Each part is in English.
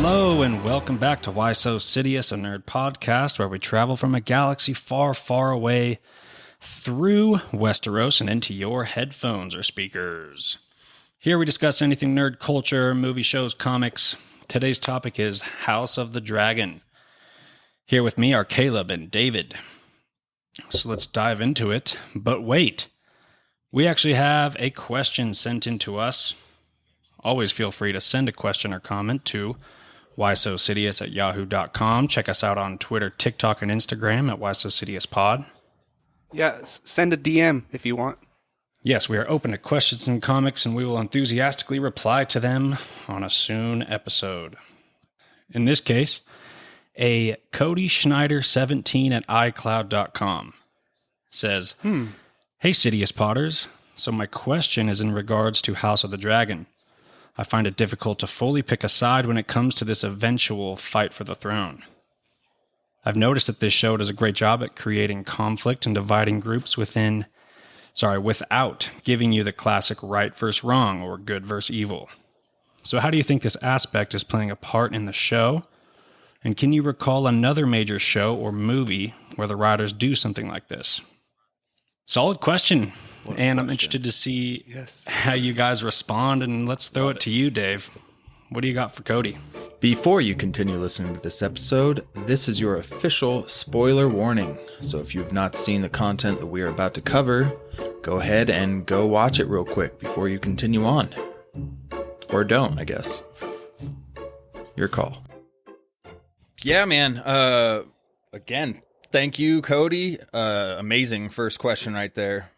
Hello and welcome back to Whysosidious, a nerd podcast where we travel from a galaxy far, far away through Westeros and into your headphones or speakers. Here we discuss anything nerd culture, movie shows, comics. Today's topic is House of the Dragon. Here with me are Caleb and David. So let's dive into it. But wait, we actually have a question sent in to us. Always feel free to send a question or comment to whysosidious@yahoo.com. Check us out on Twitter, TikTok, and Instagram at whysosidiouspod. Yeah, send a DM if you want. Yes, we are open to questions and comics, and we will enthusiastically reply to them on a soon episode. In this case, a Cody Schneider 17 at iCloud.com says, Hey, Sidious Potters. So my question is in regards to House of the Dragon. I find it difficult to fully pick a side when it comes to this eventual fight for the throne. I've noticed that this show does a great job at creating conflict and dividing groups without giving you the classic right versus wrong or good versus evil. So how do you think this aspect is playing a part in the show? And can you recall another major show or movie where the writers do something like this? Solid question. I'm interested to see how you guys respond, and let's throw it to you, Dave. What do you got for Cody? Before you continue listening to this episode, this is your official spoiler warning. So if you've not seen the content that we are about to cover, go ahead and go watch it real quick before you continue on. Or don't, I guess. Your call. Yeah, man. Again, thank you, Cody. Amazing first question right there.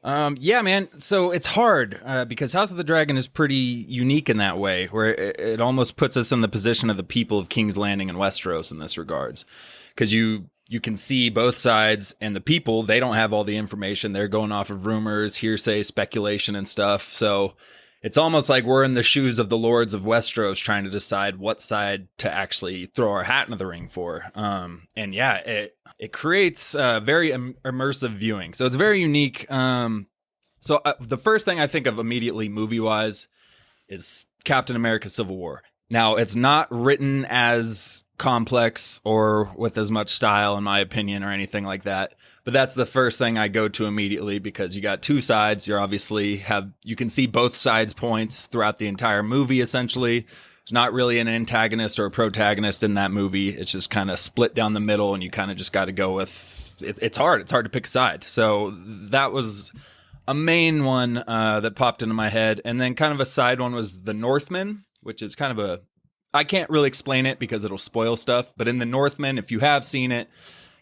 Yeah, man. So it's hard because House of the Dragon is pretty unique in that way, where it almost puts us in the position of the people of King's Landing and Westeros in this regards. Because you can see both sides, and the people, they don't have all the information. They're going off of rumors, hearsay, speculation, and stuff. So it's almost like we're in the shoes of the lords of Westeros trying to decide what side to actually throw our hat into the ring for. And yeah, it creates very immersive viewing. So it's very unique. So the first thing I think of immediately movie-wise is Captain America Civil War. Now, it's not written as complex or with as much style, in my opinion, or anything like that. But that's the first thing I go to immediately because you got two sides. You can see both sides' points throughout the entire movie, essentially. There's not really an antagonist or a protagonist in that movie. It's just kind of split down the middle, and you kind of just got to go with it. It's hard. It's hard to pick a side. So that was a main one that popped into my head. And then kind of a side one was the Northmen, which is kind of I can't really explain it because it'll spoil stuff. But in the Northmen, if you have seen it,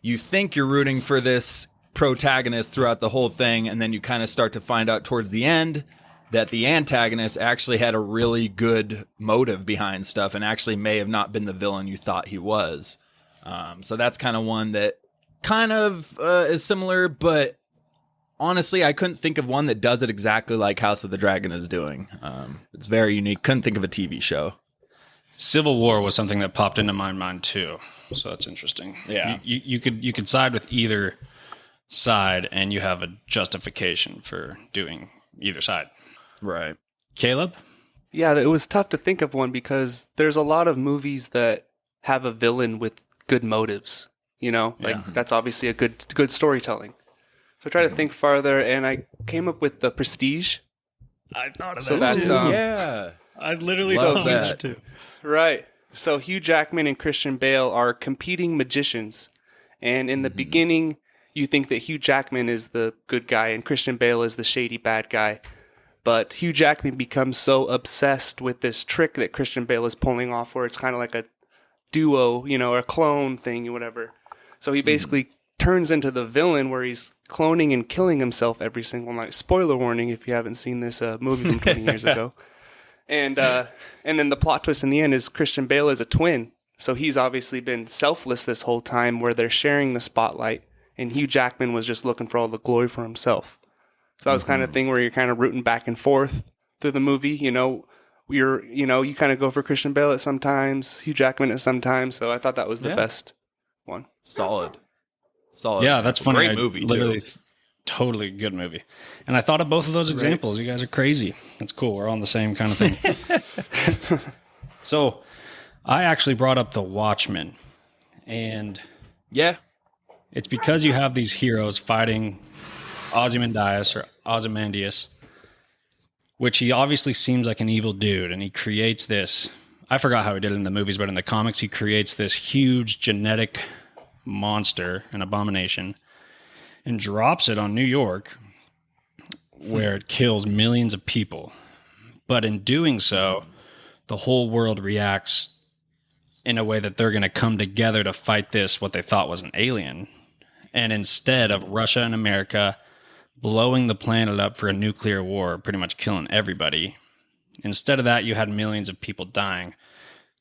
you think you're rooting for this protagonist throughout the whole thing. And then you kind of start to find out towards the end that the antagonist actually had a really good motive behind stuff and actually may have not been the villain you thought he was. So that's kind of one that kind of is similar, but honestly, I couldn't think of one that does it exactly like House of the Dragon is doing. It's very unique. Couldn't think of a TV show. Civil War was something that popped into my mind too, so that's interesting. Yeah, you could side with either side, and you have a justification for doing either side. Right. Caleb? Yeah, it was tough to think of one because there's a lot of movies that have a villain with good motives. You know, that's obviously a good storytelling. So I tried to think farther, and I came up with The Prestige. I thought of So that that's too. Yeah. I literally Love thought of that too. Right. So Hugh Jackman and Christian Bale are competing magicians. And in the beginning, you think that Hugh Jackman is the good guy and Christian Bale is the shady bad guy. But Hugh Jackman becomes so obsessed with this trick that Christian Bale is pulling off where it's kind of like a duo, or a clone thing or whatever. So he basically turns into the villain where he's cloning and killing himself every single night. Spoiler warning if you haven't seen this movie from 20 years ago. And then the plot twist in the end is Christian Bale is a twin. So he's obviously been selfless this whole time where they're sharing the spotlight. And Hugh Jackman was just looking for all the glory for himself. So that was kind of thing where you're kind of rooting back and forth through the movie. You kind of go for Christian Bale at sometimes, Hugh Jackman at sometimes. So I thought that was the best one. Solid. Yeah, that's funny. Great movie, too. Totally good movie. And I thought of both of those examples. You guys are crazy. That's cool. We're all on the same kind of thing. So I actually brought up The Watchmen, and Yeah. it's because you have these heroes fighting Ozymandias, which he obviously seems like an evil dude, and he creates this. I forgot how he did it in the movies, but in the comics, he creates this huge genetic monster, an abomination, and drops it on New York, where it kills millions of people. But in doing so, the whole world reacts in a way that they're going to come together to fight this, what they thought was an alien. And instead of Russia and America blowing the planet up for a nuclear war, pretty much killing everybody, instead of that, you had millions of people dying.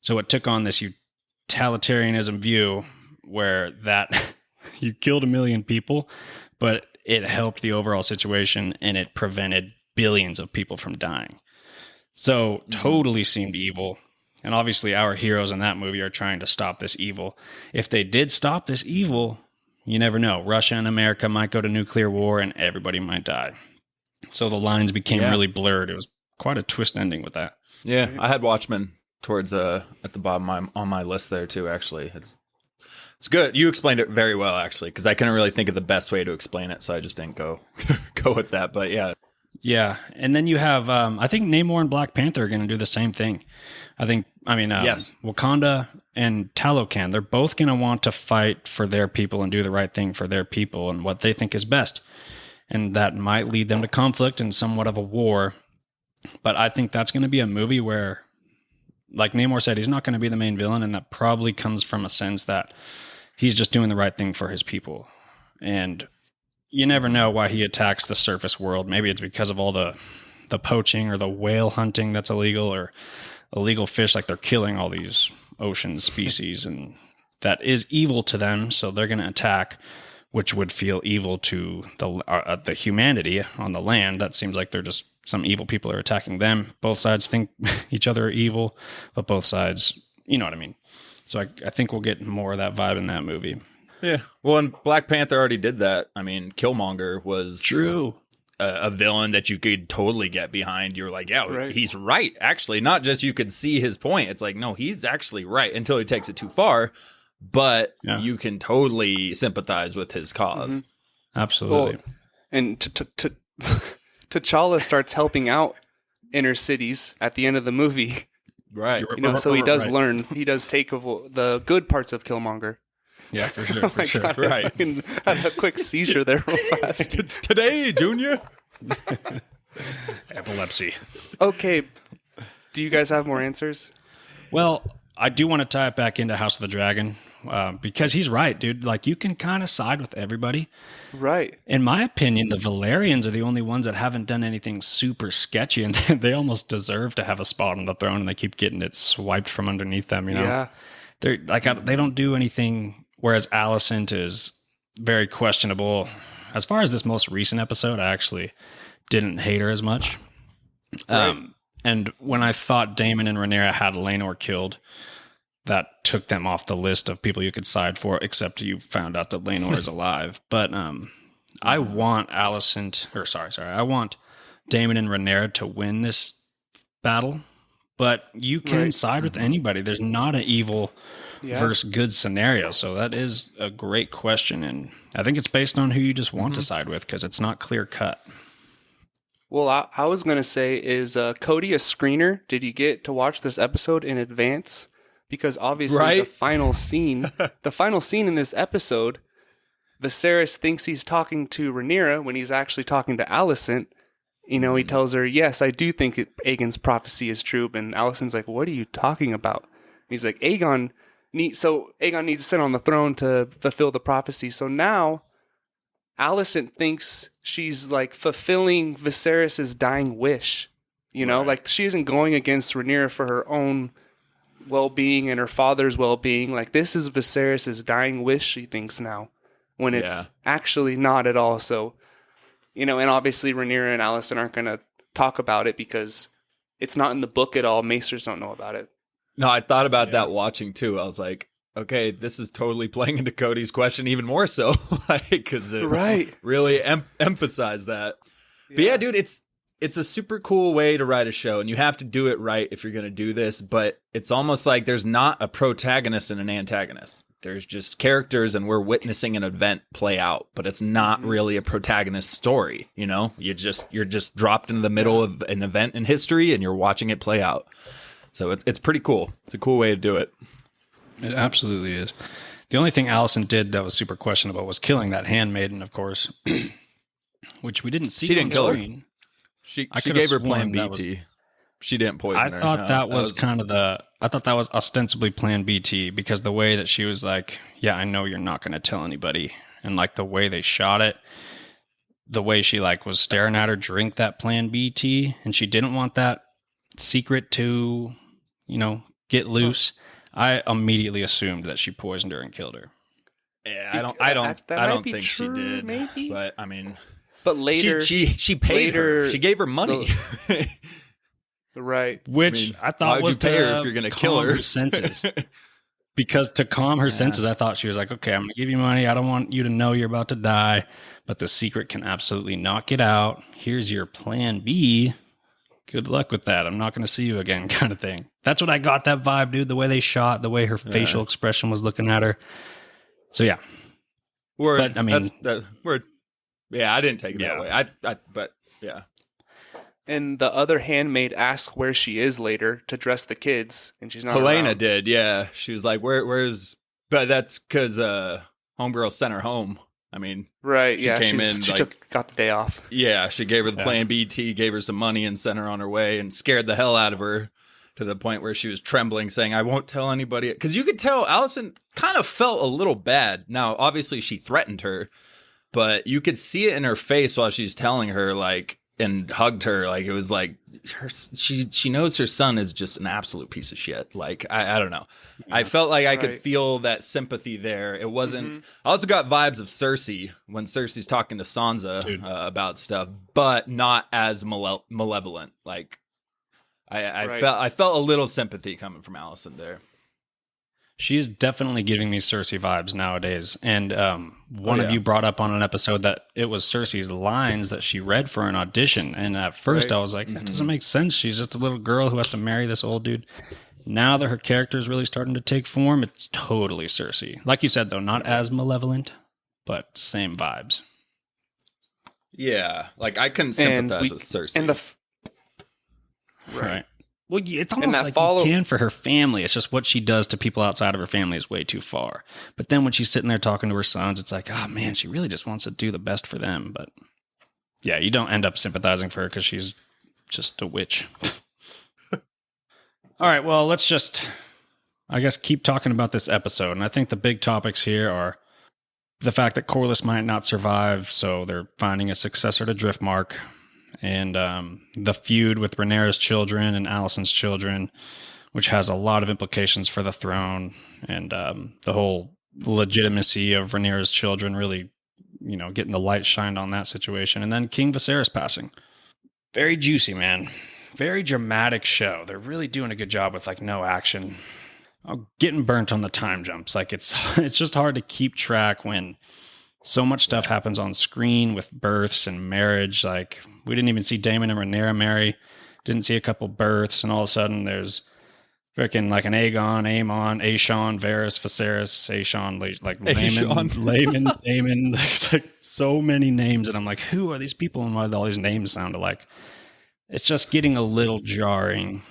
So it took on this utilitarianism view where that you killed a million people, but it helped the overall situation and it prevented billions of people from dying. So totally seemed evil. And obviously our heroes in that movie are trying to stop this evil. If they did stop this evil, you never know. Russia and America might go to nuclear war and everybody might die. So the lines became really blurred. It was quite a twist ending with that. Yeah, I had Watchmen towards at the bottom on my list there too, actually. It's good. You explained it very well, actually, because I couldn't really think of the best way to explain it, so I just didn't go with that. But yeah. Yeah, and then you have, I think Namor and Black Panther are going to do the same thing. Yes. Wakanda and Talocan, they're both going to want to fight for their people and do the right thing for their people and what they think is best. And that might lead them to conflict and somewhat of a war. But I think that's going to be a movie where, like Namor said, he's not going to be the main villain, and that probably comes from a sense that he's just doing the right thing for his people. And you never know why he attacks the surface world. Maybe it's because of all the poaching or the whale hunting that's illegal, or illegal fish, like they're killing all these ocean species, and that is evil to them, so they're going to attack, which would feel evil to the humanity on the land. That seems like they're just some evil people are attacking them. Both sides think each other are evil, but both sides, you know what I mean. So I think we'll get more of that vibe in that movie. Yeah. Well, and Black Panther already did that. I mean, Killmonger was true. A villain that you could totally get behind. You're like, yeah, Right. He's right. Actually, not just you could see his point. It's like, no, he's actually right until he takes it too far. But you can totally sympathize with his cause. Mm-hmm. Absolutely. Well, and T'Challa starts helping out inner cities at the end of the movie. Right. So he does learn. He does take the good parts of Killmonger. Yeah, for sure. For sure. God, Right. I had a quick seizure there real fast. Today, Junior. Epilepsy. Okay. Do you guys have more answers? Well, I do want to tie it back into House of the Dragon because he's right, dude. Like, you can kind of side with everybody. Right. In my opinion, the Valerians are the only ones that haven't done anything super sketchy, and they almost deserve to have a spot on the throne, and they keep getting it swiped from underneath them, you know? Yeah. They're like, they don't do anything, whereas Alicent is very questionable. As far as this most recent episode, I actually didn't hate her as much. Right. And when I thought Daemon and Rhaenyra had Laenor killed, that took them off the list of people you could side for, except you found out that Laenor is alive. But I want I want Daemon and Rhaenyra to win this battle, but you can side with anybody. There's not an evil versus good scenario. So that is a great question, and I think it's based on who you just want to side with, because it's not clear cut. Well, I was going to say, is Cody a screener? Did you get to watch this episode in advance? Because obviously the final scene in this episode, Viserys thinks he's talking to Rhaenyra when he's actually talking to Alicent. You know, he tells her, yes, I do think Aegon's prophecy is true. And Alicent's like, what are you talking about? And he's like, Aegon needs to sit on the throne to fulfill the prophecy. So now Alicent thinks she's like fulfilling Viserys' dying wish. You know, like she isn't going against Rhaenyra for her own well-being and her father's well-being. Like, this is Viserys' dying wish, she thinks now, when it's actually not at all. So, you know, and obviously Rhaenyra and Alicent aren't going to talk about it because it's not in the book at all. Maesters don't know about it. No, I thought about that watching too. I was like, okay, this is totally playing into Cody's question even more so, because it really emphasized that. But yeah, dude, it's a super cool way to write a show, and you have to do it right if you're going to do this, but it's almost like there's not a protagonist and an antagonist. There's just characters, and we're witnessing an event play out, but it's not really a protagonist story, you know? You're just dropped into the middle of an event in history, and you're watching it play out. So it's pretty cool. It's a cool way to do it. It absolutely is. The only thing Allison did that was super questionable was killing that handmaiden, of course, which we didn't see. She didn't kill her. She gave her plan BT. She didn't poison her. I thought that was I thought that was ostensibly plan BT, because the way that she was like, yeah, I know you're not going to tell anybody. And like the way they shot it, the way she like was staring at her drink that plan BT, and she didn't want that secret to, get loose. I immediately assumed that she poisoned her and killed her. Yeah, I don't think she did. Maybe, but I mean, but later she paid her. She gave her money, right? Which I thought was pay her if you're going to kill her senses. Because to calm her senses, I thought she was like, okay, I'm going to give you money. I don't want you to know you're about to die, but the secret can absolutely not get out. Here's your plan B. Good luck with that. I'm not going to see you again, kind of thing. That's what I got that vibe, dude. The way they shot, the way her facial expression was looking at her. So yeah. Word. But I mean, word. Yeah, I didn't take it that way. But yeah. And the other handmaid asks where she is later to dress the kids, and she's not Helena around. did, yeah. She was like, where's... But that's because Homegirl sent her home. I mean... Right, she got the day off. Yeah, she gave her the plan BT, gave her some money, and sent her on her way, and scared the hell out of her to the point where she was trembling, saying, I won't tell anybody. Because you could tell Allison kind of felt a little bad. Now, obviously, she threatened her, but you could see it in her face while she's telling her, like... and hugged her. Like, it was like she knows her son is just an absolute piece of shit. Like, I don't know. Yeah. I felt like I could feel that sympathy there. It wasn't I also got vibes of Cersei when Cersei's talking to Sansa about stuff, but not as malevolent. Like, I felt a little sympathy coming from Allison there. She is definitely giving me Cersei vibes nowadays. And one of you brought up on an episode that it was Cersei's lines that she read for an audition. And at first I was like, that doesn't make sense. She's just a little girl who has to marry this old dude. Now that her character is really starting to take form, it's totally Cersei. Like you said, though, not as malevolent, but same vibes. Yeah, like I can sympathize with Cersei. And right. Well, it's almost like you can for her family. It's just what she does to people outside of her family is way too far. But then when she's sitting there talking to her sons, it's like, oh, man, she really just wants to do the best for them. But yeah, you don't end up sympathizing for her because she's just a witch. All right, well, let's just, I guess, keep talking about this episode. And I think the big topics here are the fact that Corlys might not survive, so they're finding a successor to Driftmark. And the feud with Rhaenyra's children and Alicent's children, which has a lot of implications for the throne, and the whole legitimacy of Rhaenyra's children really, getting the light shined on that situation. And then King Viserys passing. Very juicy, man. Very dramatic show. They're really doing a good job with no action. Getting burnt on the time jumps. Like it's just hard to keep track when so much stuff happens on screen with births and marriage. Like, we didn't even see Daemon and Rhaenyra marry. Didn't see a couple births, and all of a sudden there's freaking like an Aegon, Aemon, Aeson, Varys, Viserys, Aeson, like Layman, Daemon. There's like so many names, and I'm like, who are these people, and why do all these names sound alike? It's just getting a little jarring.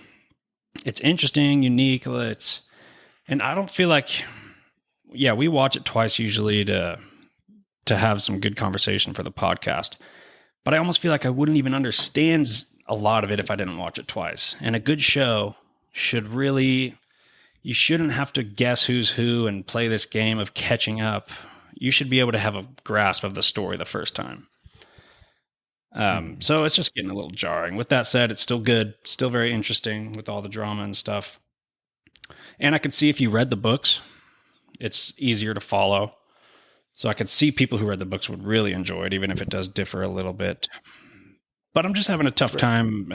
It's interesting, unique. And I don't feel like, we watch it twice usually to have some good conversation for the podcast. But I almost feel like I wouldn't even understand a lot of it if I didn't watch it twice. And a good show should really, you shouldn't have to guess who's who and play this game of catching up. You should be able to have a grasp of the story the first time. So it's just getting a little jarring. With that said, it's still good, still very interesting with all the drama and stuff. And I could see if you read the books, it's easier to follow. So I could see people who read the books would really enjoy it, even if it does differ a little bit. But I'm just having a tough time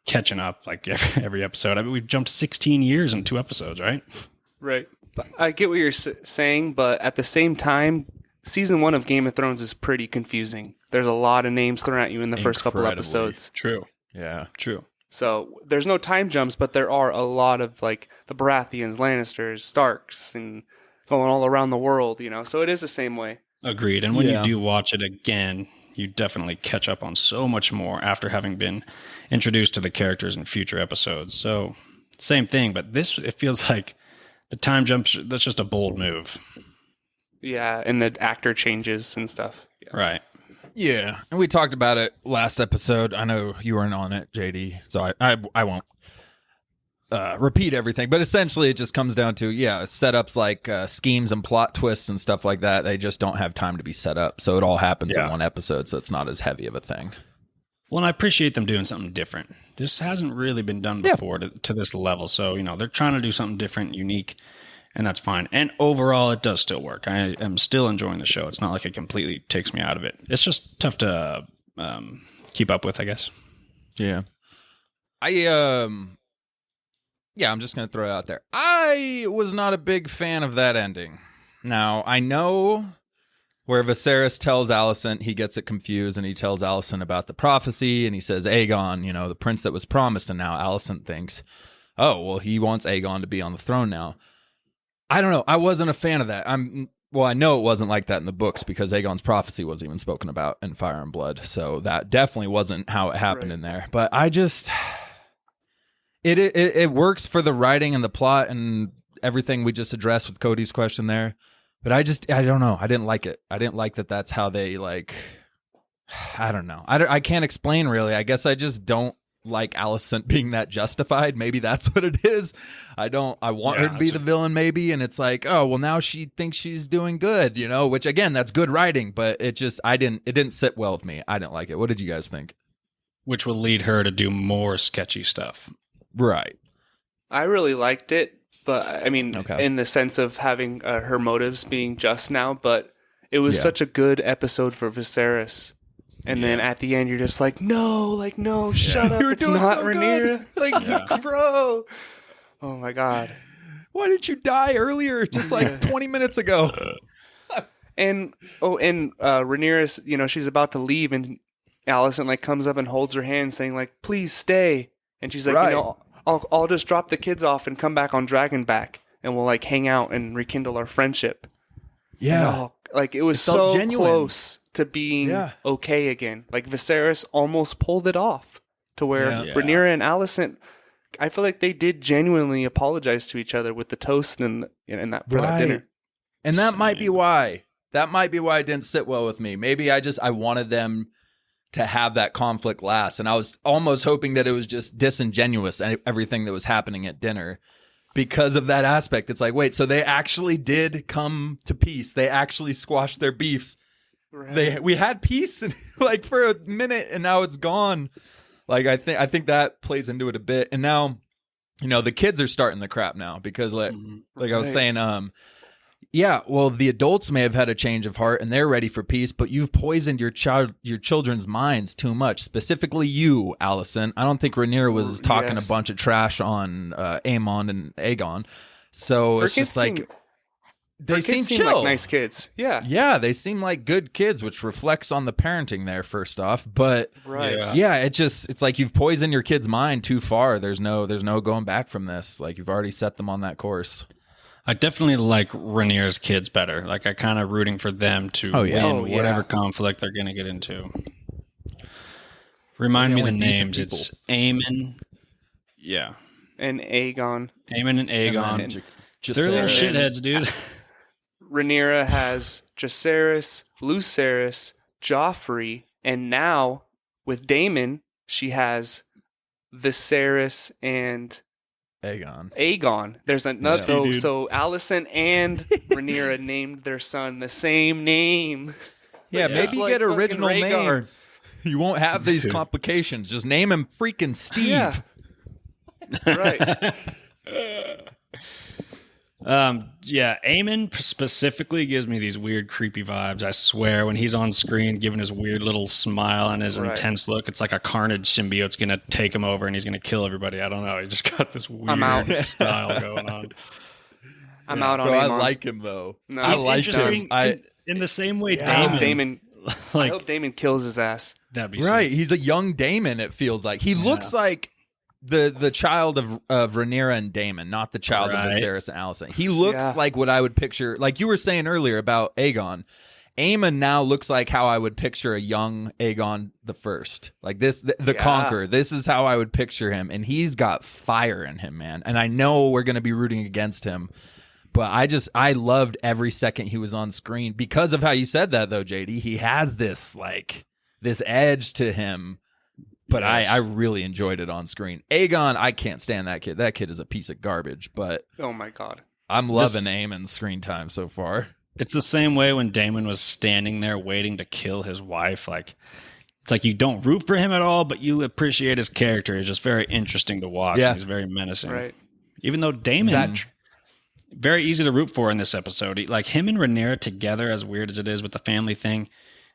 catching up like every episode. I mean, we've jumped 16 years in 2 episodes, right? Right. I get what you're saying, but at the same time, season 1 of Game of Thrones is pretty confusing. There's a lot of names thrown at you in the first couple episodes. True. Yeah. True. So there's no time jumps, but there are a lot of like the Baratheons, Lannisters, Starks, and going all around the world, you know. So it is the same way. Agreed. And when Yeah. you do watch it again, you definitely catch up on so much more after having been introduced to the characters in future episodes. So same thing, but this, it feels like the time jumps, that's just a bold move. Yeah, and the actor changes and stuff. Yeah. Right. Yeah, and we talked about it last episode. I know you weren't on it, JD, so I won't repeat everything. But essentially, it just comes down to setups like schemes and plot twists and stuff like that. They just don't have time to be set up, so it all happens in one episode. So it's not as heavy of a thing. Well, and I appreciate them doing something different. This hasn't really been done before to this level. So, you know, they're trying to do something different, unique, and that's fine. And overall, it does still work. I am still enjoying the show. It's not like it completely takes me out of it. It's just tough to keep up with, I guess. Yeah. I'm just going to throw it out there. I was not a big fan of that ending. Now, I know where Viserys tells Alicent, he gets it confused, and he tells Alicent about the prophecy, and he says, Aegon, you know, the prince that was promised, and now Alicent thinks, oh, well, he wants Aegon to be on the throne now. I don't know. I wasn't a fan of that. I know it wasn't like that in the books because Aegon's prophecy wasn't even spoken about in Fire and Blood, so that definitely wasn't how it happened in there. But I just... It works for the writing and the plot and everything we just addressed with Cody's question there. But I don't know. I didn't like it. I didn't like that that's how they, like... I don't know. I can't explain, really. I guess I just don't like Alicent being that justified. Maybe that's what it is. I want her to be the villain, maybe, and it's like, oh, well, now she thinks she's doing good, you know, which, again, that's good writing, but it didn't sit well with me. I didn't like it. What did you guys think? Which will lead her to do more sketchy stuff. Right. I really liked it, but I mean, in the sense of having her motives being just now, but it was such a good episode for Viserys. And then at the end, you're just like, no, shut up. It's not so Rhaenyra. Like, bro. Oh, my God. Why didn't you die earlier? Just like 20 minutes ago. And Rhaenyra's, you know, she's about to leave, and Alicent, like, comes up and holds her hand saying, like, please stay. And she's like, you know, I'll just drop the kids off and come back on Dragonback, and we'll, like, hang out and rekindle our friendship. Yeah. And, it was so genuine. Close to being okay again. Like, Viserys almost pulled it off to where Rhaenyra and Alicent, I feel like they did genuinely apologize to each other with the toast and that for that dinner. And that might be why. That might be why it didn't sit well with me. Maybe I wanted them to have that conflict last. And I was almost hoping that it was just disingenuous, everything that was happening at dinner. Because of that aspect, it's like, wait, so they actually did come to peace. They actually squashed their beefs. Right. We had peace like for a minute, and now it's gone. Like I think that plays into it a bit. And now, you know, the kids are starting the crap now because like I was saying, well, the adults may have had a change of heart and they're ready for peace, but you've poisoned your children's minds too much. Specifically you, Alicent. I don't think Rhaenyra was talking a bunch of trash on Aemon and Aegon. So it's just like they seem chill, like nice kids. Yeah, they seem like good kids, which reflects on the parenting there. First off, but it's like you've poisoned your kid's mind too far. There's no going back from this. Like you've already set them on that course. I definitely like Rhaenyra's kids better. Like I kind of rooting for them to win whatever conflict they're going to get into. Remind me the names. It's Aemon. Yeah. And Aegon. Aemon and Aegon. They're little shitheads, dude. Rhaenyra has Jacaerys, Lucerys, Joffrey, and now with Daemon, she has Viserys and Aegon. There's another. So Alicent and Rhaenyra named their son the same name. Yeah, maybe get original names. You won't have these complications. Just name him freaking Steve. Yeah. Right. Aemon specifically gives me these weird, creepy vibes. I swear, when he's on screen giving his weird little smile and his intense look, it's like a carnage symbiote's going to take him over and he's going to kill everybody. I don't know. He just got this weird style going on. I'm out on Bro, Aemon. I like him, though. No, I like him. In the same way, Daemon. I hope Daemon kills his ass. That'd be Right. sick. He's a young Daemon, it feels like. He looks like the child of Rhaenyra and Daemon, not the child of Viserys and Alicent. He looks like what I would picture, like you were saying earlier about Aegon. Aemon now looks like how I would picture a young Aegon the First. Like this, the Conqueror. This is how I would picture him. And he's got fire in him, man. And I know we're going to be rooting against him. But I loved every second he was on screen because of how you said that, though, JD. He has this edge to him. But I really enjoyed it on screen. Aegon, I can't stand that kid. That kid is a piece of garbage. But oh my God, I'm loving Aemon's screen time so far. It's the same way when Daemon was standing there waiting to kill his wife. Like, it's like you don't root for him at all, but you appreciate his character. He's just very interesting to watch. Yeah. He's very menacing. right? Even though Daemon, very easy to root for in this episode. Like him and Rhaenyra together, as weird as it is with the family thing,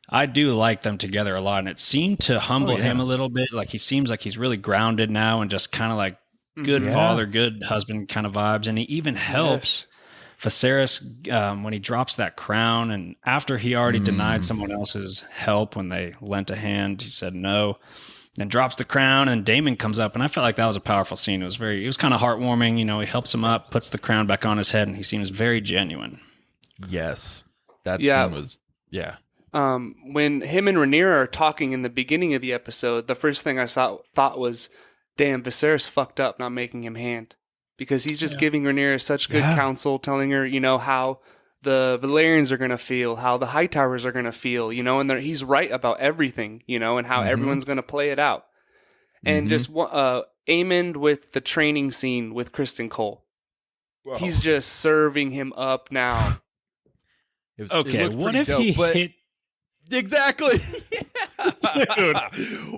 I do like them together a lot. And it seemed to humble him a little bit. Like he seems like he's really grounded now and just kind of like good father, good husband kind of vibes. And he even helps Viserys when he drops that crown, and after he already denied someone else's help when they lent a hand, he said no, then drops the crown, and Daemon comes up, and I felt like that was a powerful scene. It was kind of heartwarming. You know, he helps him up, puts the crown back on his head, and he seems very genuine. Yes, that scene was when him and Rhaenyra are talking in the beginning of the episode, the first thing I thought was, damn, Viserys fucked up not making him hand. Because he's just giving Rhaenyra such good counsel, telling her, you know, how the Velaryons are going to feel, how the Hightowers are going to feel, you know, and he's right about everything, you know, and how everyone's going to play it out. And just Aemond with the training scene with Kristen Cole. Whoa. He's just serving him up now. Okay, what if he hit... Exactly. Dude.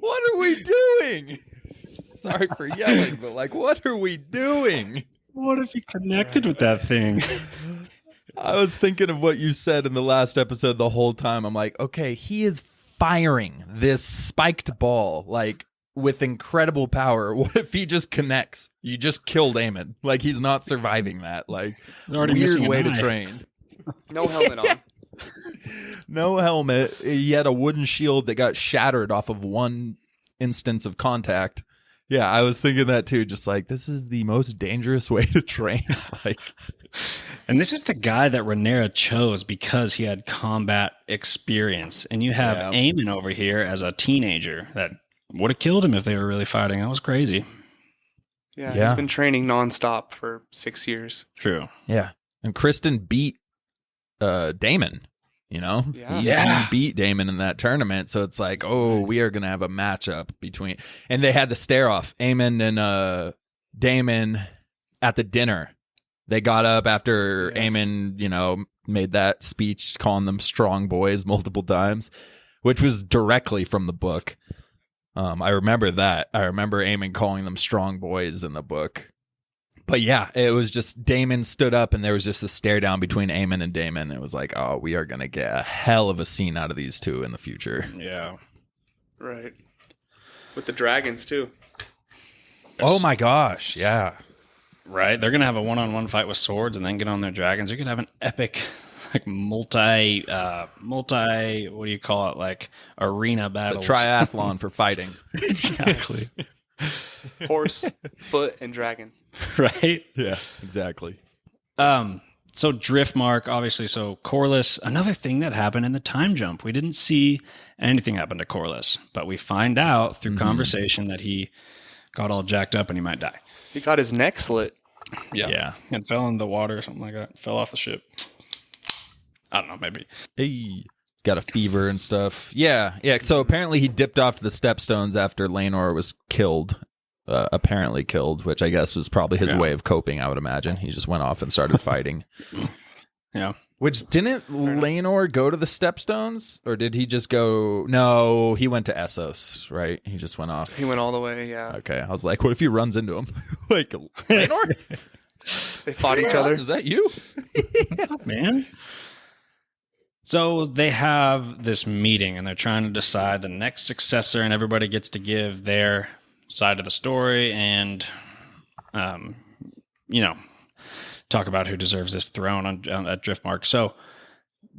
What are we doing? Sorry for yelling, but like, what are we doing? What if he connected with that thing? I was thinking of what you said in the last episode the whole time. I'm like, okay, he is firing this spiked ball like with incredible power. What if he just connects? You just killed Aemon. Like he's not surviving that. Like weird way to train. No helmet on. No helmet. He had a wooden shield that got shattered off of one instance of contact. Yeah, I was thinking that too. Just like, this is the most dangerous way to train. And this is the guy that Rhaenyra chose because he had combat experience. And you have Aemon over here as a teenager that would have killed him if they were really fighting. That was crazy. Yeah, he's been training nonstop for 6 years. True. Yeah, and Kristen beat Daemon. You know, he beat Daemon in that tournament, so it's like, oh, we are gonna have a matchup between, and they had the stare off, Aemon and Daemon at the dinner. They got up after Aemon, you know, made that speech calling them strong boys multiple times, which was directly from the book. I remember that. I remember Aemon calling them strong boys in the book. But yeah, it was just Daemon stood up and there was just a stare down between Aemon and Daemon. It was like, oh, we are going to get a hell of a scene out of these two in the future. Yeah. Right. With the dragons, too. Oh my gosh. Yeah. Right. They're going to have a one-on-one fight with swords and then get on their dragons. You could have an epic, like multi, what do you call it? Like arena battles. It's a triathlon for fighting. Exactly. Horse, foot, and dragon. Right? Yeah, exactly. So Driftmark, obviously, so Corlys, another thing that happened in the time jump. We didn't see anything happen to Corlys, but we find out through conversation that he got all jacked up and he might die. He got his neck slit. Yeah. And fell in the water or something like that. Fell off the ship. I don't know, maybe. Hey. Got a fever and stuff. Yeah. So apparently he dipped off to the Stepstones after Laenor was killed. Apparently killed, which I guess was probably his way of coping, I would imagine. He just went off and started fighting. Yeah. Which, didn't Laenor go to the Stepstones? Or did he just go... No, he went to Essos, right? He just went off. He went all the way, yeah. Okay. I was like, what if he runs into him? Like, Laenor? They fought each other. Is that you? What's up, man? So they have this meeting and they're trying to decide the next successor, and everybody gets to give their side of the story and, you know, talk about who deserves this throne at Driftmark. So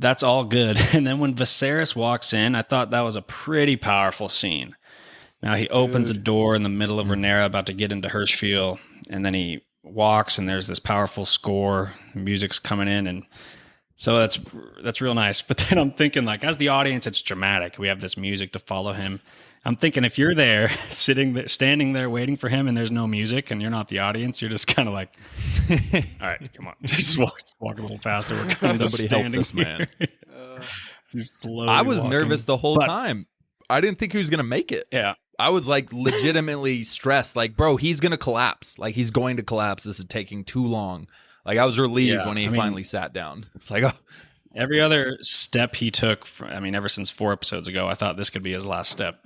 that's all good. And then when Viserys walks in, I thought that was a pretty powerful scene. Now he opens a door in the middle of Rhaenyra about to get into Hirschfield, and then he walks, and there's this powerful score. The music's coming in, and so that's real nice. But then I'm thinking, like, as the audience, it's dramatic. We have this music to follow him. I'm thinking if you're there, standing there waiting for him, and there's no music, and you're not the audience, you're just kind of like, all right, come on, just walk a little faster. We're kind of Somebody help this man. I was nervous the whole time. I didn't think he was going to make it. Yeah. I was like legitimately stressed. Like, bro, he's going to collapse. Like, he's going to collapse. This is taking too long. Like, I was relieved when he finally sat down. It's like, oh. Every other step he took, ever since 4 episodes ago, I thought this could be his last step.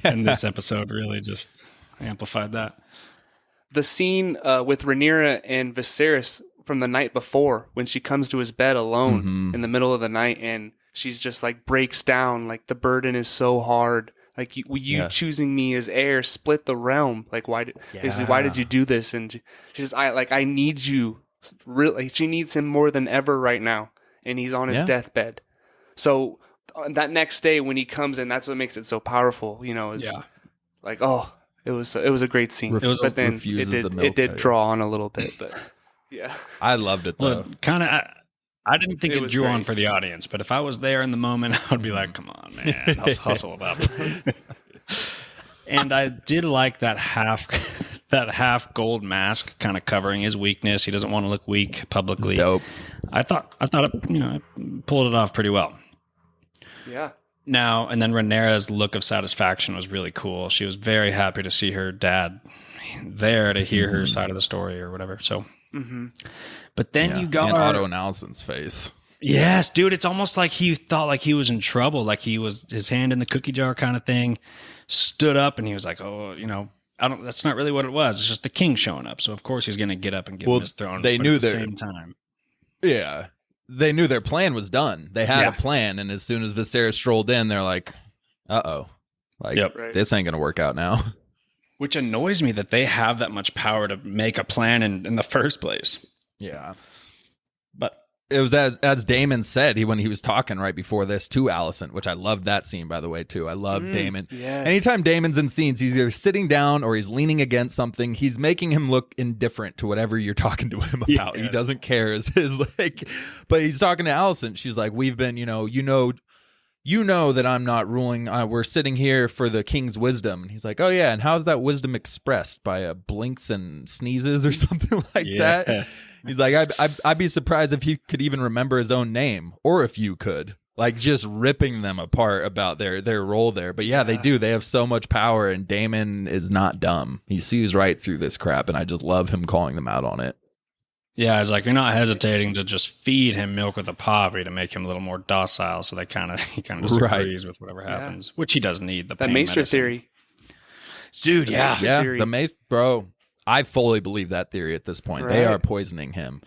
And this episode really just amplified that. The scene with Rhaenyra and Viserys from the night before, when she comes to his bed alone in the middle of the night, and she's just like breaks down, like the burden is so hard. Like you choosing me as heir split the realm. Like why did you do this? And she's I need you. Really, she needs him more than ever right now, and he's on his deathbed. So that next day when he comes in, that's what makes it so powerful. You know, like it was a great scene. But then it did draw on a little bit, but yeah, I loved it though. Kind of. I didn't think it drew great on for the audience, but if I was there in the moment, I would be like, "Come on, man, hustle it up." And I did like that half gold mask kind of covering his weakness. He doesn't want to look weak publicly. It's dope. I thought it pulled it off pretty well. Yeah. Now, and then Rhaenyra's look of satisfaction was really cool. She was very happy to see her dad there to hear her side of the story or whatever. So, but then you got Otto and Allison's face. Yes, dude. It's almost like he thought like he was in trouble, like he was his hand in the cookie jar kind of thing. Stood up and he was like, "Oh, that's not really what it was. It's just the king showing up. So of course he's going to get up and give him his throne." They knew at the same time. Yeah, they knew their plan was done. They had a plan, and as soon as Viserys strolled in, they're like, "Uh-oh, this ain't going to work out now." Which annoys me that they have that much power to make a plan in the first place. Yeah. But it was as Daemon said when he was talking right before this to Alicent, which I loved that scene, by the way, too. I love Daemon. Yes. Anytime Daemon's in scenes, he's either sitting down or he's leaning against something. He's making him look indifferent to whatever you're talking to him about. Yes. He doesn't care. But he's talking to Alicent. She's like, we've been, you know that I'm not ruling. We're sitting here for the king's wisdom. And he's like, oh, yeah. And how's that wisdom expressed? By blinks and sneezes or something like that? He's like, I'd be surprised if he could even remember his own name, or if you could. Like, just ripping them apart about their role there. But yeah, they do. They have so much power, and Daemon is not dumb. He sees right through this crap, and I just love him calling them out on it. Yeah, it's like you're not hesitating to just feed him milk with a poppy to make him a little more docile, so he kind of just agrees with whatever happens, which he does need. The Maester theory, dude. The Maester, bro. I fully believe that theory at this point. Right. They are poisoning him,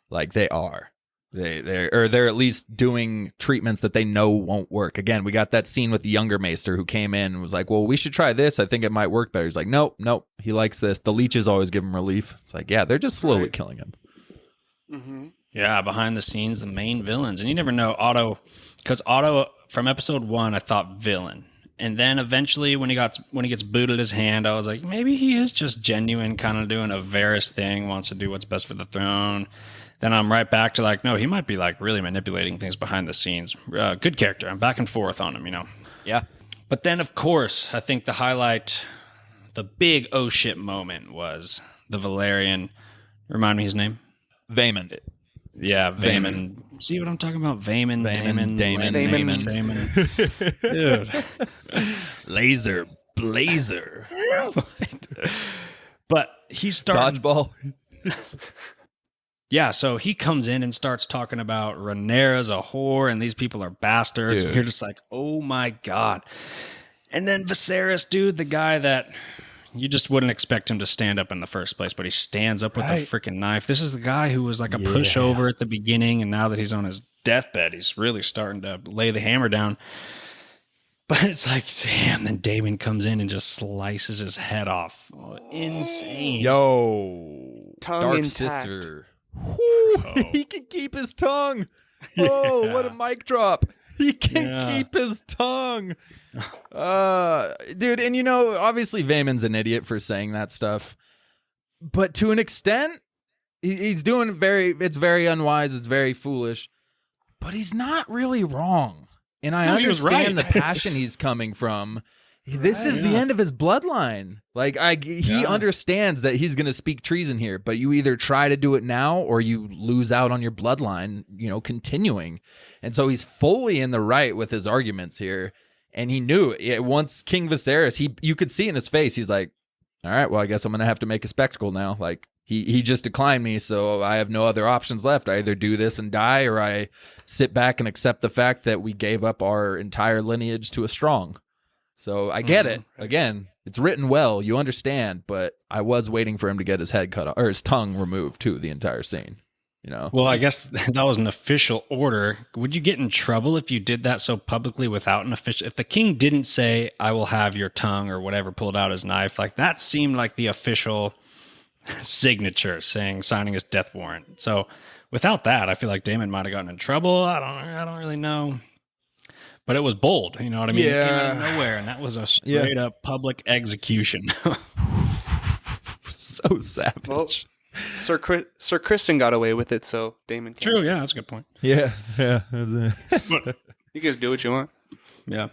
like they are. They're at least doing treatments that they know won't work. Again, we got that scene with the younger Maester who came in and was like, well, we should try this. I think it might work better. He's like, nope. He likes this. The leeches always give him relief. It's like, yeah, they're just slowly killing him. Mm-hmm. Yeah, behind the scenes, the main villains. And you never know Otto, because Otto, from episode 1, I thought villain. And then eventually when he gets booted his hand, I was like, maybe he is just genuine, kind of doing a Varys thing, wants to do what's best for the throne. Then I'm right back to like, no, he might be like really manipulating things behind the scenes. Good character. I'm back and forth on him, Yeah. But then, of course, I think the highlight, the big oh shit moment was the Valeryon. Remind me his name? Vaemond. Yeah, Vaemond. See what I'm talking about? Vaemond. Dude. Laser blazer. But he started... Dodgeball. Yeah, so he comes in and starts talking about Rhaenyra's a whore and these people are bastards. Dude. You're just like, oh my God. And then Viserys, dude, the guy that you just wouldn't expect him to stand up in the first place, but he stands up with a freaking knife. This is the guy who was like a pushover at the beginning, and now that he's on his deathbed, he's really starting to lay the hammer down. But it's like, damn, then Daemon comes in and just slices his head off. Oh, insane. Yo. Tongue Dark intact. sister. Oh. He can keep his tongue. Oh, what a mic drop. He can keep his tongue. Dude, and obviously Vaemon's an idiot for saying that stuff. But to an extent, he's doing it's very unwise, it's very foolish. But he's not really wrong. And I understand the passion he's coming from. This is the end of his bloodline. Like, he understands that he's going to speak treason here, but you either try to do it now or you lose out on your bloodline, continuing. And so he's fully in the right with his arguments here. And he knew it. Once King Viserys, you could see in his face, he's like, all right, well, I guess I'm going to have to make a spectacle now. Like, he just declined me, so I have no other options left. I either do this and die, or I sit back and accept the fact that we gave up our entire lineage to a strong. So I get it. Again, it's written well. You understand, but I was waiting for him to get his head cut off, or his tongue removed too, the entire scene. Well, I guess that was an official order. Would you get in trouble if you did that so publicly without an official? If the king didn't say, "I will have your tongue" or whatever, pulled out his knife, like that seemed like the official signature signing his death warrant. So without that, I feel like Daemon might have gotten in trouble. I don't really know. But it was bold, you know what I mean? Yeah. It came out of nowhere, and that was a straight up public execution. So savage. Well, Sir Kristen got away with it, so Daemon can't. True, yeah, that's a good point. Yeah. You guys do what you want. Yeah.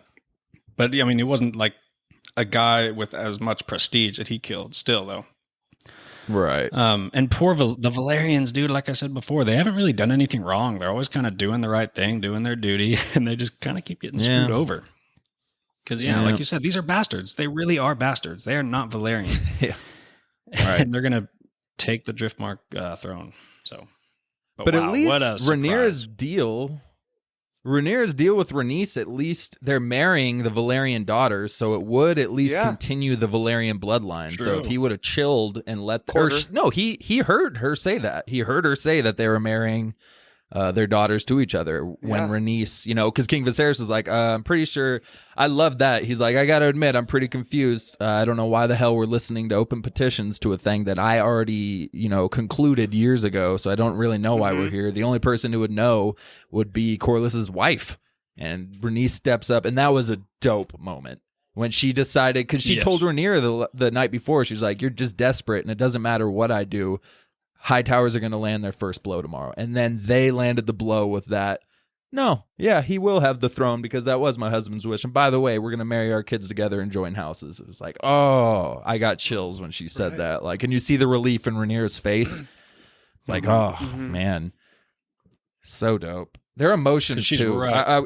But, I mean, it wasn't like a guy with as much prestige that he killed still, though. Right. And poor the Valerians, dude, like I said before, they haven't really done anything wrong. They're always kind of doing the right thing, doing their duty, and they just kind of keep getting screwed over. Because, like you said, these are bastards. They really are bastards. They are not Valeryan. Yeah. Right. And they're going to take the Driftmark throne. So, but wow, at least Rhaenyra's deal with Rhaenys, at least they're marrying the Valyrian daughters, so it would at least continue the Valyrian bloodline. True. So if he would have chilled and let he heard her say that. He heard her say that they were marrying their daughters to each other when Rhaenys, because King Viserys was like, I'm pretty sure. I love that. He's like, I got to admit, I'm pretty confused. I don't know why the hell we're listening to open petitions to a thing that I already, concluded years ago. So I don't really know why we're here. The only person who would know would be Corlys's wife. And Rhaenys steps up. And that was a dope moment when she decided, because she told Rhaenyra the night before, she's like, you're just desperate and it doesn't matter what I do. Hightowers are going to land their first blow tomorrow. And then they landed the blow with that. No, he will have the throne because that was my husband's wish. And by the way, we're going to marry our kids together and join houses. It was like, oh, I got chills when she said that. Like, and you see the relief in Rhaenyra's face. It's like, man, so dope. Their emotions too. Right.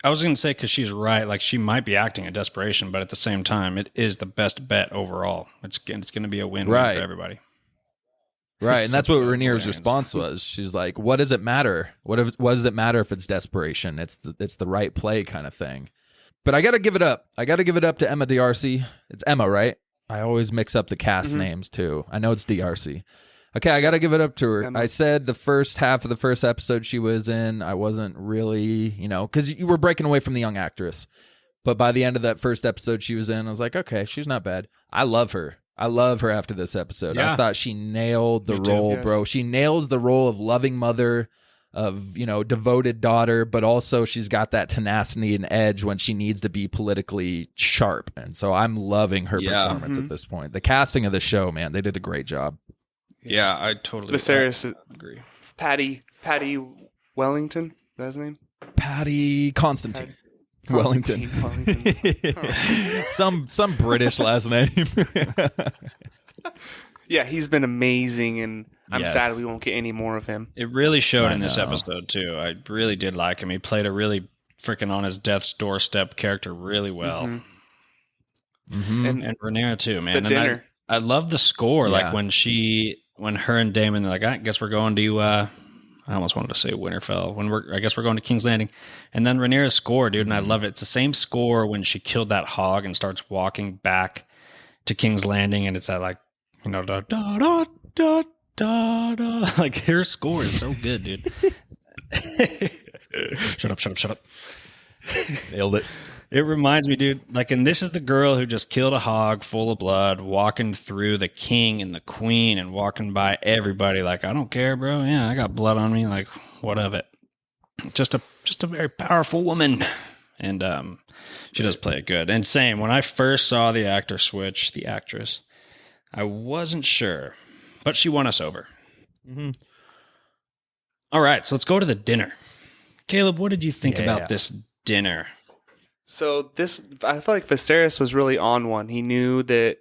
I was going to say, because she's right. Like, she might be acting in desperation, but at the same time, it is the best bet overall. It's going to be a win-win for everybody. Right, and that's what Rhaenyra's response was. She's like, "What does it matter? What does it matter if it's desperation? It's the right play kind of thing." But I got to give it up. I got to give it up to Emma D'Arcy. It's Emma, right? I always mix up the cast names too. I know it's D'Arcy. Okay, I got to give it up to her. Emma. I said the first half of the first episode she was in, I wasn't really, because you were breaking away from the young actress. But by the end of that first episode she was in, I was like, okay, she's not bad. I love her. I love her after this episode. Yeah. I thought she nailed the role, bro. She nails the role of loving mother, of, devoted daughter, but also she's got that tenacity and edge when she needs to be politically sharp. And so I'm loving her performance at this point. The casting of the show, man, they did a great job. Yeah, I totally agree. Patty Wellington, is that his name? Patty Constantine. Wellington. some British last name. Yeah, he's been amazing, and I'm sad we won't get any more of him. It really showed in this episode too. I really did like him. He played a really freaking on his death's doorstep character really well. And Rhaenyra too, man. The dinner. I love the score. Like when her and Daemon, they're like, I guess we're going to I almost wanted to say Winterfell. I guess we're going to King's Landing. And then Rhaenyra's score, dude, and I love it. It's the same score when she killed that hog and starts walking back to King's Landing, and it's that like, da da da da da da. Like, her score is so good, dude. Shut up. Nailed it. It reminds me, dude, like, and this is the girl who just killed a hog full of blood, walking through the king and the queen and walking by everybody like, I don't care, bro. Yeah, I got blood on me. Like, what of it? just a very powerful woman, and she does play it good. And same, when I first saw the actress, I wasn't sure, but she won us over. Mm-hmm. All right, so let's go to the dinner. Caleb, what did you think about this dinner? So I feel like Viserys was really on one. He knew that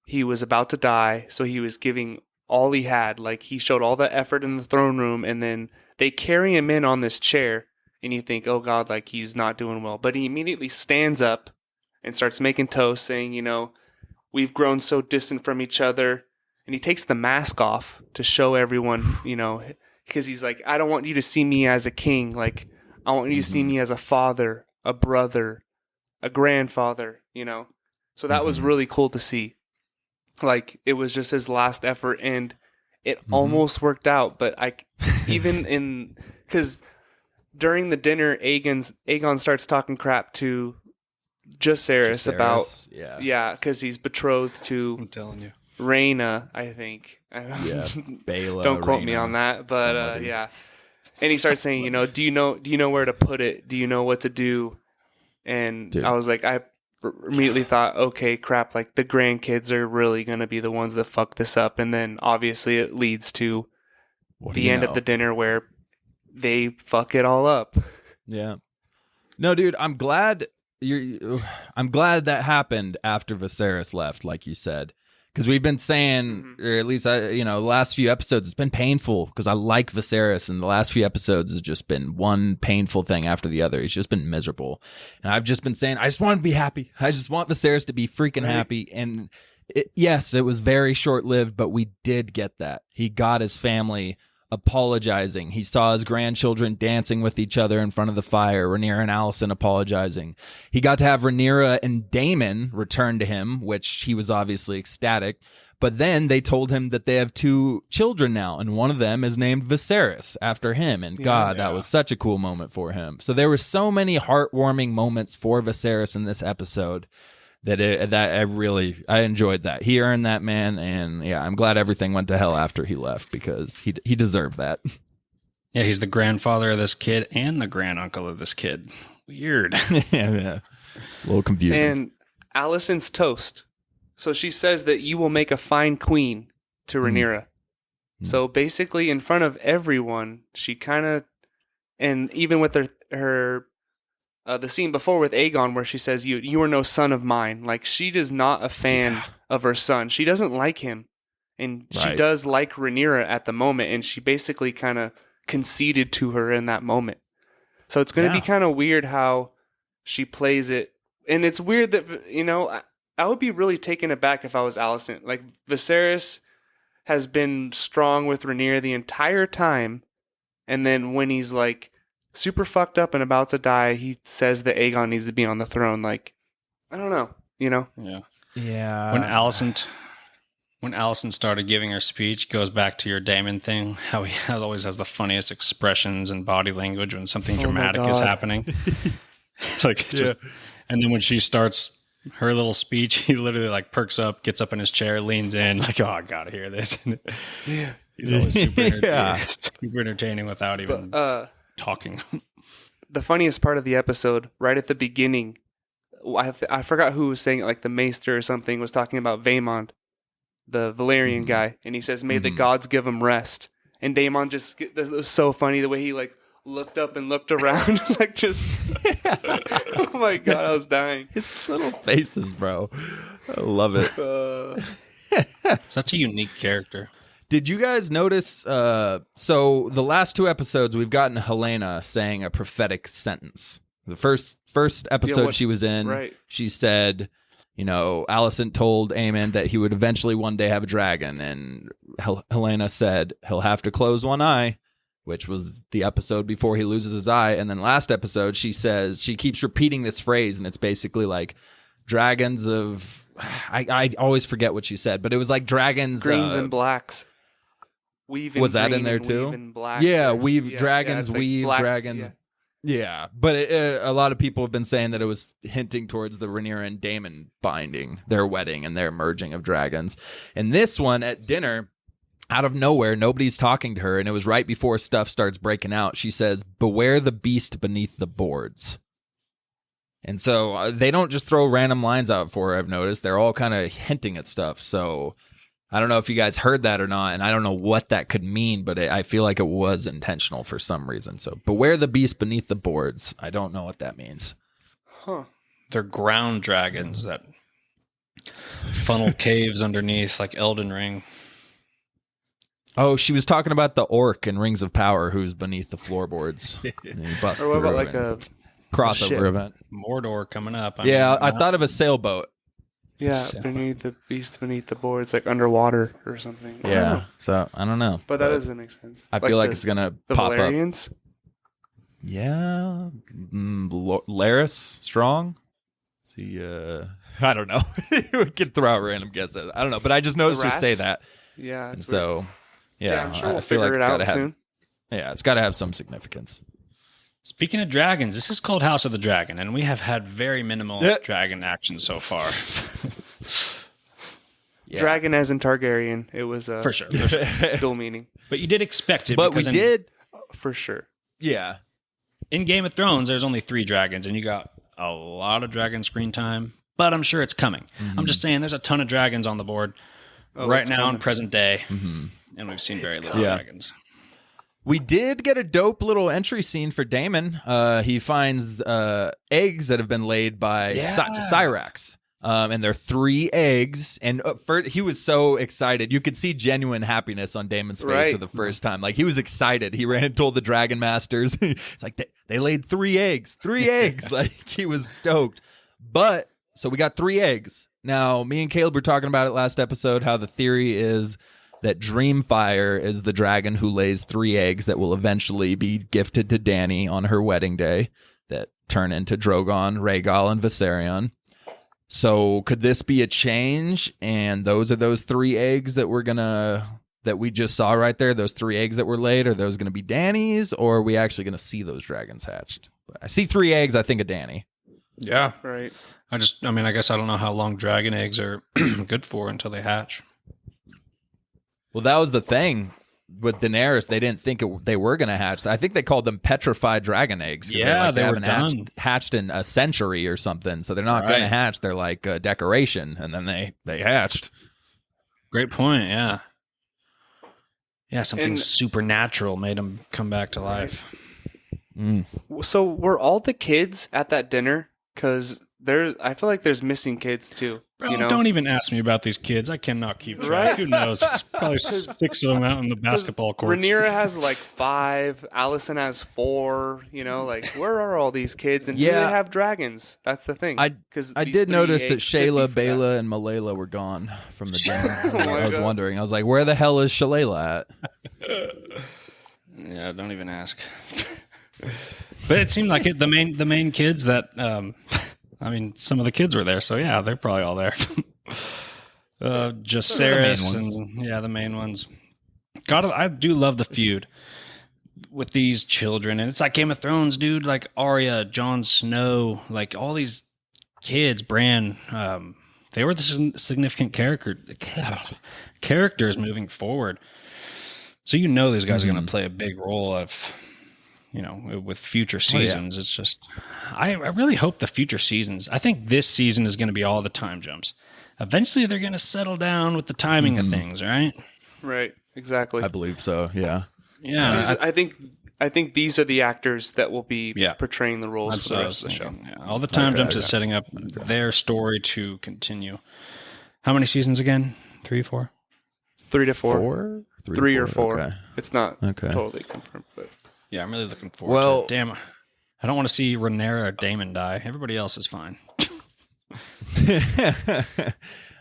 he was about to die, so he was giving all he had. Like, he showed all the effort in the throne room, and then they carry him in on this chair, and you think, oh God, like, he's not doing well. But he immediately stands up and starts making toast, saying, you know, we've grown so distant from each other. And he takes the mask off to show everyone, you know, because he's like, I don't want you to see me as a king. Like, I want you to see me as a father, a brother, a grandfather, you know. So that was really cool to see. Like, it was just his last effort, and it almost worked out. But because during the dinner, Aegon starts talking crap to Viserys about, because he's betrothed to, I'm telling you, Rhaena, I think. Baela, Don't quote Rhaena, me on that, but And he starts saying, you know, do you know where to put it? Do you know what to do? And I was like, I immediately thought, okay, crap, like the grandkids are really going to be the ones that fuck this up. And then obviously it leads to the end of the dinner where they fuck it all up. Yeah. No, dude, I'm glad that happened after Viserys left, like you said. Because we've been saying, or at least the last few episodes, it's been painful because I like Viserys, and the last few episodes has just been one painful thing after the other. He's just been miserable. And I've just been saying, I just want him to be happy. I just want Viserys to be freaking happy. And yes, it was very short-lived, but we did get that. He got his family apologizing. He saw his grandchildren dancing with each other in front of the fire. Rhaenyra and Alicent apologizing. He got to have Rhaenyra and Daemon return to him, which he was obviously ecstatic. But then they told him that they have 2 children now, and one of them is named Viserys after him. And that was such a cool moment for him. So there were so many heartwarming moments for Viserys in this episode that I enjoyed that. He earned that, man, and I'm glad everything went to hell after he left because he deserved that. Yeah, he's the grandfather of this kid and the granduncle of this kid. Weird. yeah. A little confusing. And Alicent's toast. So she says that you will make a fine queen to Rhaenyra. So basically, in front of everyone, she kind of, and even with her the scene before with Aegon where she says, you are no son of mine. Like, she is not a fan of her son. She doesn't like him. And she does like Rhaenyra at the moment. And she basically kind of conceded to her in that moment. So it's going to be kind of weird how she plays it. And it's weird that, I would be really taken aback if I was Alicent. Like, Viserys has been strong with Rhaenyra the entire time. And then when he's like super fucked up and about to die, he says that Aegon needs to be on the throne. Like, I don't know, Yeah. When Alicent started giving her speech, goes back to your Daemon thing, how he always has the funniest expressions and body language when something dramatic is happening. And then when she starts her little speech, he literally like perks up, gets up in his chair, leans in, like, oh, I gotta hear this. He's always super entertaining without even talking. The funniest part of the episode, right at the beginning, I forgot who was saying it, like the Maester or something was talking about Vaemond, the Valeryon guy, and he says, may the gods give him rest. And Daemon it was so funny the way he like looked up and looked around, like just, oh my God, I was dying. His little faces, bro. I love it. Such a unique character. Did you guys notice? So the last 2 episodes, we've gotten Helena saying a prophetic sentence. The first episode she was in, she said, Alicent told Aemon that he would eventually one day have a dragon, and Helena said he'll have to close one eye, which was the episode before he loses his eye. And then last episode, she says, she keeps repeating this phrase, and it's basically like dragons of, I always forget what she said, but it was like dragons, greens and blacks. Weave in was that green in there and too? Weave in black. Yeah, dragons, like weave, black, dragons. Yeah, but a lot of people have been saying that it was hinting towards the Rhaenyra and Daemon binding, their wedding and their merging of dragons. And this one at dinner, out of nowhere, nobody's talking to her, and it was right before stuff starts breaking out. She says, "Beware the beast beneath the boards." And so they don't just throw random lines out for her, I've noticed. They're all kind of hinting at stuff. So I don't know if you guys heard that or not, and I don't know what that could mean, but I feel like it was intentional for some reason. So beware the beast beneath the boards. I don't know what that means. Huh. They're ground dragons that funnel caves underneath like Elden Ring. Oh, she was talking about the orc in Rings of Power who's beneath the floorboards. And he busts Or what through about like and- a crossover ship. event. Mordor coming up. I thought of a sailboat. beneath the beast beneath the boards, like underwater or something. I don't know. So I don't know. But that doesn't make sense. I feel like it's gonna the pop up. Valerians? Yeah, Laris Strong. See, I don't know. We could throw out random guesses. I don't know, but I just noticed her say rats? that, Yeah. and it's so yeah, I'm sure we'll I feel figure like it it's out gotta have. soon. Yeah, it's got to have some significance. Speaking of dragons, this is called House of the Dragon, and we have had very minimal dragon action so far. Yeah. Dragon as in Targaryen. It was For sure. dual meaning. But you did expect it. But we because did. For sure. Yeah. In Game of Thrones, there's only 3 dragons, and you got a lot of dragon screen time, but I'm sure it's coming. I'm just saying there's a ton of dragons on the board right it's now coming. in present day, and we've seen very little Yeah. dragons. We did get a dope little entry scene for Daemon. He finds eggs that have been laid by Cyrax. And they're 3 eggs. And first, he was so excited. You could see genuine happiness on Daemon's face for the first time. Like, he was excited. He ran and told the Dragon Masters. It's like, they laid 3 eggs. 3 eggs. Like, he was stoked. But, so we got 3 eggs. Now, me and Caleb were talking about it last episode, how the theory is that Dreamfire is the dragon who lays 3 eggs that will eventually be gifted to Dany on her wedding day that turn into Drogon, Rhaegal, and Viserion. So could this be a change? And those are those 3 eggs that that we just saw right there. Those 3 eggs that were laid. Are those going to be Dany's, or are we actually going to see those dragons hatched? I see 3 eggs. I think of Dany. Yeah. Right. I guess I don't know how long dragon eggs are good for until they hatch. Well, that was the thing with Daenerys. They didn't think they were going to hatch. I think they called them petrified dragon eggs. Yeah, they were haven't done. hatched in a century or something. So they're not going to hatch. They're like a decoration. And then they hatched. Great point, yeah. Yeah, something And- supernatural made them come back to life. So were all the kids at that dinner? Because I feel like there's missing kids too. Bro, you know? don't even ask me about these kids. I cannot keep track. Right? Who knows? There's probably 6 of them out in the basketball courts. Rhaenyra has like 5. Allison has 4. You know, like where are all these kids? And do they have dragons? That's the thing. I did notice that Shayla, Bela, Bela, and Malayla were gone from the dinner. my I was God. wondering. I was like, where the hell is Shalala at? Yeah, don't even ask. But it seemed like the main kids that some of the kids were there, so yeah, they're probably all there. Jacaerys and the main ones. God, I do love the feud with these children, and it's like Game of Thrones, dude. Like Arya, Jon Snow, like all these kids, Bran. They were the significant characters moving forward. So these guys are going to play a big role with future seasons. It's just, I really hope the future seasons, I think this season is going to be all the time jumps. Eventually they're going to settle down with the timing of things, right? Right. Exactly. I believe so. Yeah. Yeah. I think these are the actors that will be portraying the roles That's for what the I rest was of the show. thinking. Yeah. All the time jumps is setting up their story to continue. How many seasons again? 3, 4? 3 to 4. 3 or 4. Okay. It's not totally confirmed, but Yeah, I'm really looking forward to it. Damn, I don't want to see Rhaenyra or Daemon die. Everybody else is fine.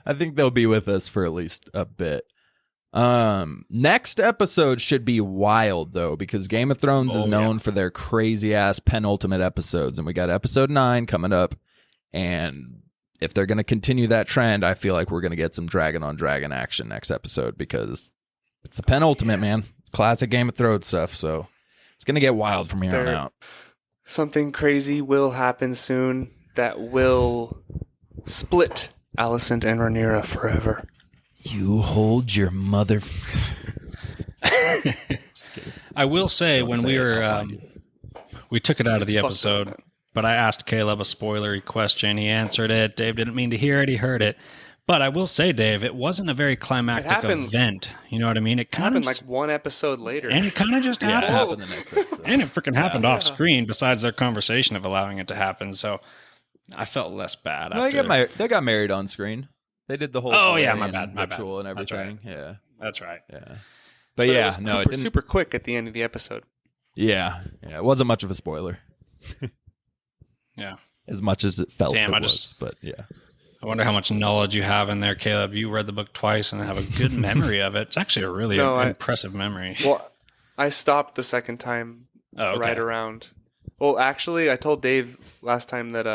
I think they'll be with us for at least a bit. Next episode should be wild though, because Game of Thrones is known for their crazy ass penultimate episodes, and we got episode 9 coming up. And if they're going to continue that trend, I feel like we're going to get some dragon on dragon action next episode, because it's the penultimate, man. Classic Game of Thrones stuff. So it's going to get wild from here on out. Something crazy will happen soon that will split Alicent and Rhaenyra forever. You hold your mother. I will say Don't when say we it, were I'll find you. we took it out of the It's fucked episode, up, man. but I asked Caleb a spoilery question. He answered it. Dave didn't mean to hear it. He heard it. But I will say, Dave, it wasn't a very climactic happened- event. You know what I mean? It kind of Happened like one episode later. and it kind of just Yeah, it happened. happened the next episode. And it freaking happened off screen. Besides their conversation of allowing it to happen, so I felt less bad. No, after. they got married on screen. They did the whole Oh, yeah, my Valeryon bad, my bad. ritual and That's everything. Yeah, That's right. yeah. But But yeah, it was no, it super, didn't. super quick at the end of the episode. Yeah, it wasn't much of a spoiler. Yeah. As much as it felt Damn, it I was, just- but yeah. I wonder how much knowledge you have in there, Caleb. You read the book twice and have a good memory of it. It's actually a really impressive memory. Well, I stopped the second time Oh, okay. right around. Well, actually, I told Dave last time that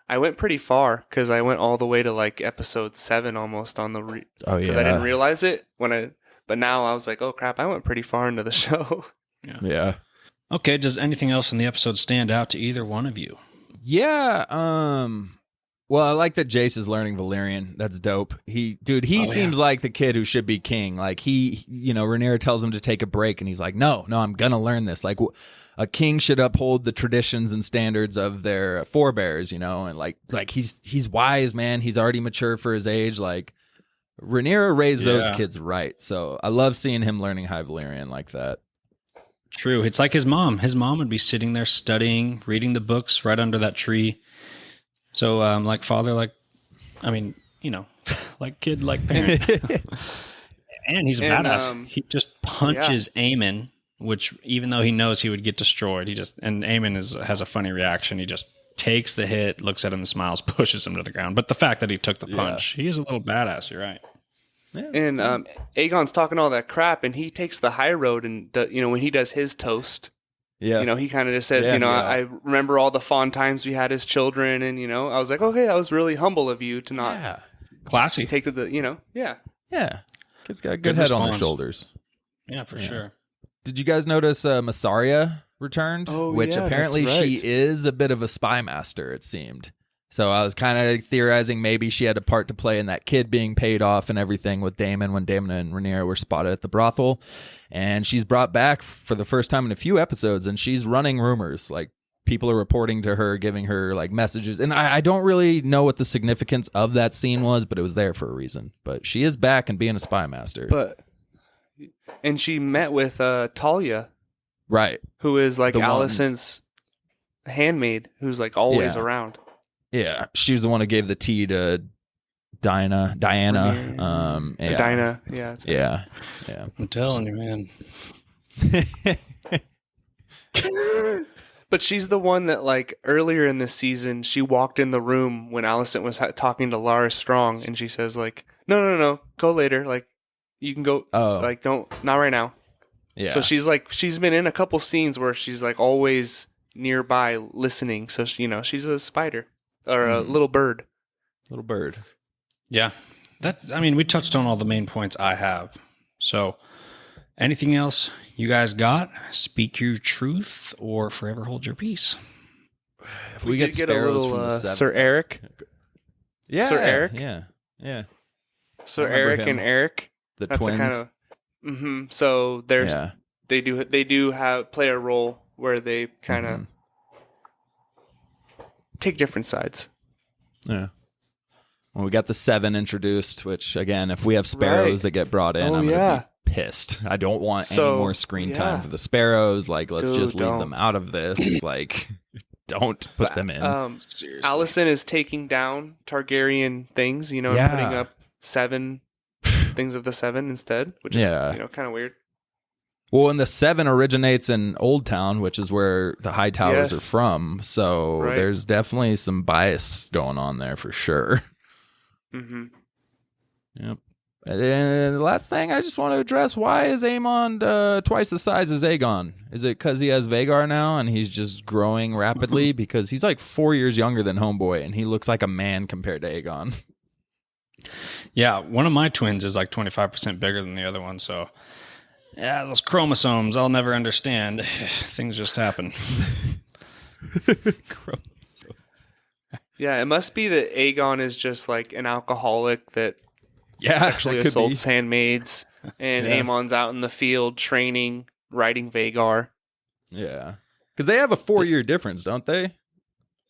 I went pretty far because I went all the way to like episode 7 almost on the Oh yeah, because I didn't realize it but now I was like, oh crap, I went pretty far into the show. yeah. Okay, does anything else in the episode stand out to either one of you? Yeah. Well, I like that Jace is learning Valeryon. That's dope. He seems like the kid who should be king. Like Rhaenyra tells him to take a break, and he's like, no, I'm gonna learn this. Like, a king should uphold the traditions and standards of their forebears, and like he's wise, man. He's already mature for his age. Like, Rhaenyra raised those kids right. So I love seeing him learning High Valyrian like that. True. It's like his mom. His mom would be sitting there studying, reading the books right under that tree. So, like father, like kid, like parent. And he's a badass. He just punches Aemon, which even though he knows he would get destroyed, and Aemon has a funny reaction. He just takes the hit, looks at him and smiles, pushes him to the ground. But the fact that he took the punch, he is a little badass. You're right. Yeah. And Aegon's talking all that crap, and he takes the high road, and when he does his toast, Yeah. he kind of just says, Yeah. I remember all the fond times we had as children, and I was like, okay, that was really humble of you to not Classy. take to the, Yeah. Kid's got a good Good head on their response. shoulders. Yeah, for sure. Did you guys notice Massaria returned? Oh, Which yeah, apparently that's right. she is a bit of a spy master, it seemed. So I was kind of theorizing maybe she had a part to play in that kid being paid off and everything with Daemon when Daemon and Rhaenyra were spotted at the brothel. And she's brought back for the first time in a few episodes, and she's running rumors. Like, people are reporting to her, giving her like messages. And I don't really know what the significance of that scene was, but it was there for a reason. But she is back and being a spy master. And she met with Talia, Right. who is like The one- Alicent's handmaid, who's like always Yeah. around. Yeah. She was the one who gave the tea to Diana. Dinah, yeah. That's right. Yeah. I'm telling you, man. But she's the one that, like, earlier in this season, she walked in the room when Alicent was talking to Lara Strong, and she says, like, no, go later. Like, you can go, like, not right now. Yeah. So she's been in a couple scenes where she's, like, always nearby listening. So, she's a spider or a little bird. Little bird. Yeah. We touched on all the main points I have. So, anything else you guys got? Speak your truth or forever hold your peace. If we get did get a sparrows little from the seven. Sir Eric. Yeah. Sir Eric? Yeah. Sir remember Eric him. and Eric. The That's twins. a kind of. So there's they do have play a role where they kind of take different sides. Yeah. Well, we got the 7 introduced, which again, if we have sparrows Right. that get brought in, Oh, I'm yeah. gonna be pissed. I don't want any So, more screen yeah. time for the sparrows. Like, let's Dude, just leave don't. them out of this. Like, don't put them in. Seriously. Alicent is taking down Targaryen things, and Yeah. putting up 7 things of the 7 instead, which is kind of weird. Well, and the 7 originates in Old Town, which is where the High Towers Yes. are from. So Right. there's definitely some bias going on there for sure. Mm-hmm. Yep. And then the last thing I just want to address, why is Aemon twice the size as Aegon? Is it because he has Vhagar now and he's just growing rapidly? Because he's like 4 years younger than Homeboy and he looks like a man compared to Aegon. Yeah, one of my twins is like 25% bigger than the other one, so yeah, those chromosomes I'll never understand. Things just happen. Yeah, it must be that Aegon is just like an alcoholic that Yeah, sexually that could assaults handmaids. And Yeah. Aemon's out in the field training, riding Vagar. Yeah. Because they have a 4-year difference, don't they?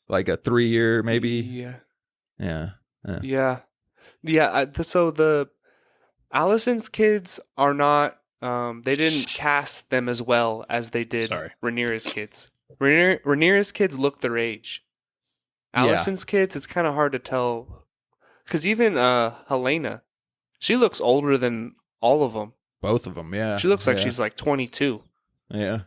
Like a 3-year, maybe? Yeah. Yeah. Yeah. So the Alicent's kids are not, they didn't cast them as well as they did Sorry. Rhaenyra's kids. Rhaenyra's kids look their age. Yeah. Alicent's kids, it's kind of hard to tell. Because even Helena, she looks older than all of them. Both of them, yeah. She looks like Yeah. she's like 22. Yeah.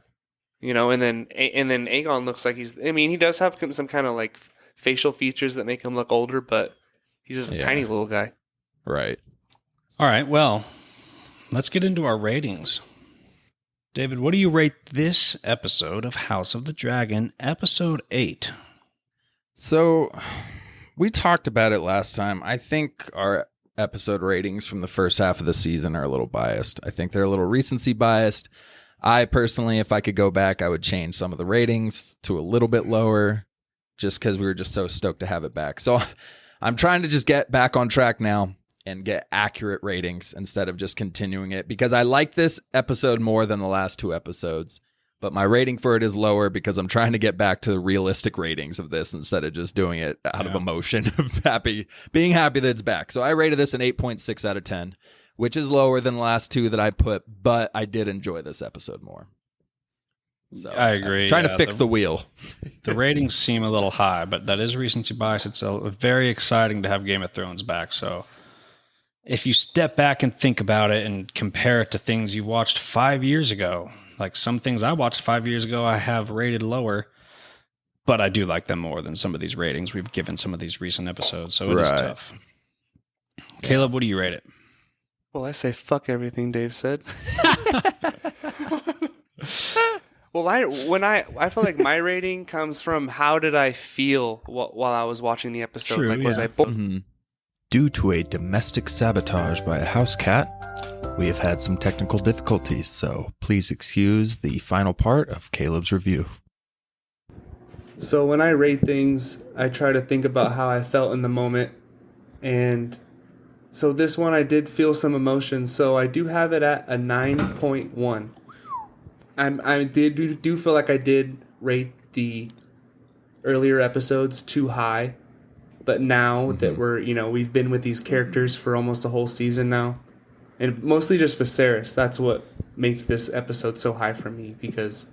You know, and then Aegon looks like he does have some kind of like facial features that make him look older, but he's just a Yeah. tiny little guy. Right. All right, well, let's get into our ratings. David, what do you rate this episode of House of the Dragon, episode 8? So we talked about it last time. I think our episode ratings from the first half of the season are a little biased. I think they're a little recency biased. I personally, if I could go back, I would change some of the ratings to a little bit lower just because we were just so stoked to have it back. So I'm trying to just get back on track now and get accurate ratings instead of just continuing it because I like this episode more than the last 2 episodes. But my rating for it is lower because I'm trying to get back to the realistic ratings of this instead of just doing it out of emotion of being happy that it's back. So I rated this an 8.6 out of 10, which is lower than the last 2 that I put, but I did enjoy this episode more. So I agree. I'm trying to fix the wheel. The ratings seem a little high, but that is recency bias. It's very exciting to have Game of Thrones back. So if you step back and think about it and compare it to things you watched 5 years ago, like some things I watched 5 years ago, I have rated lower, but I do like them more than some of these ratings we've given some of these recent episodes. So it is tough. Caleb, what do you rate it? Well, I say fuck everything Dave said. Well, I feel like my rating comes from how did I feel while I was watching the episode. True, was yeah. I Due to a domestic sabotage by a house cat, we have had some technical difficulties, so please excuse the final part of Caleb's review. So when I rate things, I try to think about how I felt in the moment. And so this one, I did feel some emotions. So I do have it at a 9.1. I do feel like I did rate the earlier episodes too high. But now that we've been with these characters for almost a whole season now. And mostly just Viserys. That's what makes this episode so high for me. Because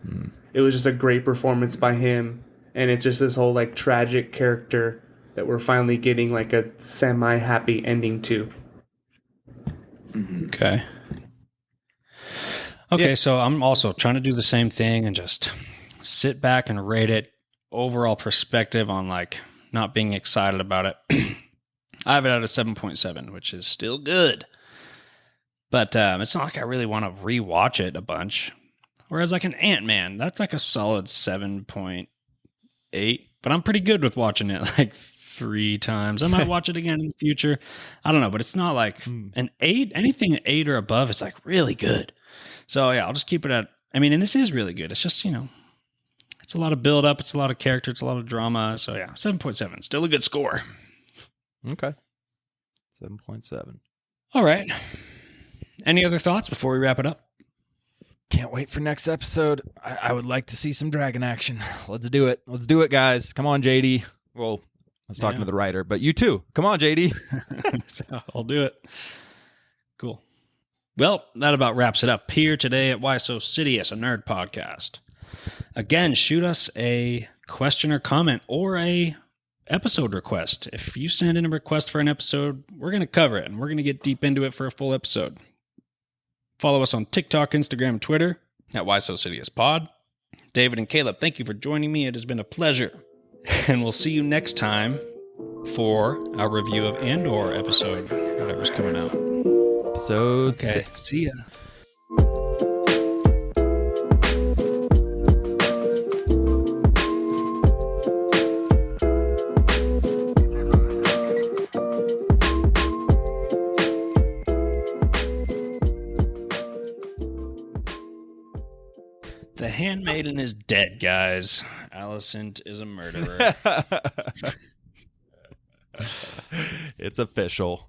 it was just a great performance by him. And it's just this whole like tragic character that we're finally getting like a semi-happy ending to. Okay. Okay, so I'm also trying to do the same thing and just sit back and rate it overall perspective on like not being excited about it. I have it at a 7.7, which is still good. But it's not like I really want to rewatch it a bunch. Whereas like an Ant-Man, that's like a solid 7.8. But I'm pretty good with watching it like 3 times. I might watch it again in the future. I don't know, but it's not like an 8. Anything at 8 or above is like really good. So yeah, I'll just keep it at, and this is really good. It's just, it's a lot of build up. It's a lot of character. It's a lot of drama. So yeah, 7.7. Still a good score. Okay. 7.7. All right. Any other thoughts before we wrap it up? Can't wait for next episode. I would like to see some dragon action. Let's do it. Let's do it, guys. Come on, JD. Well, I was talking to the writer, but you too. Come on, JD. So I'll do it. Cool. Well, that about wraps it up here today at Whysosidious, a nerd podcast. Again, shoot us a question or comment or a episode request. If you send in a request for an episode, we're going to cover it, and we're going to get deep into it for a full episode. Follow us on TikTok, Instagram, and Twitter at whysositiouspod. David and Caleb, thank you for joining me. It has been a pleasure. And we'll see you next time for our review of Andor episode, whatever's coming out. Episode 6. See ya. The handmaiden is dead, guys. Alicent is a murderer. It's official.